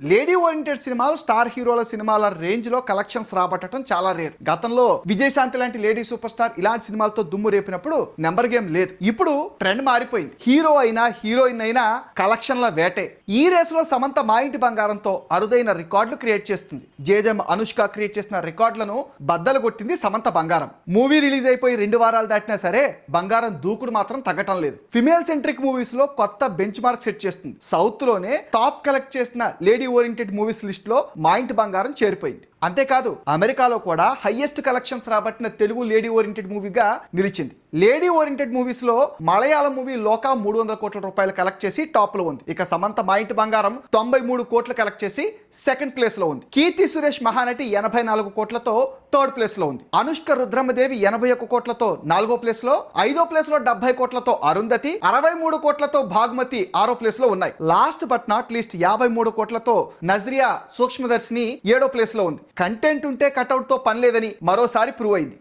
Lady oriented సినిమాలు star హీరోల సినిమాల రేంజ్ లో కలెక్షన్స్ రాబట్టడం చాలా రేర్. గతంలో విజయశాంతి లాంటి లేడీ సూపర్ స్టార్ ఇలాంటి సినిమాలతో దుమ్ము రేపినప్పుడు నెంబర్ గేమ్ లేదు. ఇప్పుడు ట్రెండ్ మారిపోయింది. హీరో అయినా హీరోయిన్ అయినా కలెక్షన్ల వేటే. ఈ రేసులో సమంత మా ఇంటి బంగారంతో అరుదైన రికార్డులు క్రియేట్ చేస్తుంది. జేజెం అనుష్క క్రియేట్ చేసిన రికార్డులను బద్దలు కొట్టింది సమంత బంగారం. మూవీ రిలీజ్ అయిపోయి 2 వారాలు దాటినా సరే బంగారం దూకుడు మాత్రం తగ్గటం లేదు. ఫిమేల్ సెంట్రిక్ మూవీస్ లో కొత్త బెంచ్ మార్క్ సెట్ చేస్తుంది. సౌత్ లోనే టాప్ కలెక్ట్ చేసిన లేడీ ఓరియంటెడ్ మూవీస్ లిస్ట్ లో మా ఇంటి బంగారం చేరిపోయింది. అంతేకాదు అమెరికాలో కూడా హైయెస్ట్ కలెక్షన్స్ రాబట్టిన తెలుగు లేడీ ఓరియంటెడ్ మూవీగా నిలిచింది. లేడీ ఓరియంటెడ్ మూవీస్ లో మలయాళం మూవీ లోకా 300 కోట్ల రూపాయలు కలెక్ట్ చేసి టాప్ లో ఉంది. ఇక సమంత మా ఇంటి బంగారం 93 కోట్లు కలెక్ట్ చేసి సెకండ్ ప్లేస్ లో ఉంది. కీర్తి సురేష్ మహానటి 84 కోట్లతో థర్డ్ ప్లేస్ లో ఉంది. అనుష్క రుద్రమదేవి 81 కోట్లతో 4వ ప్లేస్ లో, 5వ ప్లేస్ లో 70 కోట్లతో అరుంధతి, 63 కోట్లతో భాగ్మతి 6వ ప్లేస్ లో ఉన్నాయి. లాస్ట్ బట్ నాట్ లీస్ట్ 53 కోట్లతో నజ్రియా సూక్ష్మదర్శిని 7వ ప్లేస్ లో ఉంది. కంటెంట్ ఉంటే కట్అవుట్ తో పని లేదని మరోసారి ప్రూవ్ అయింది.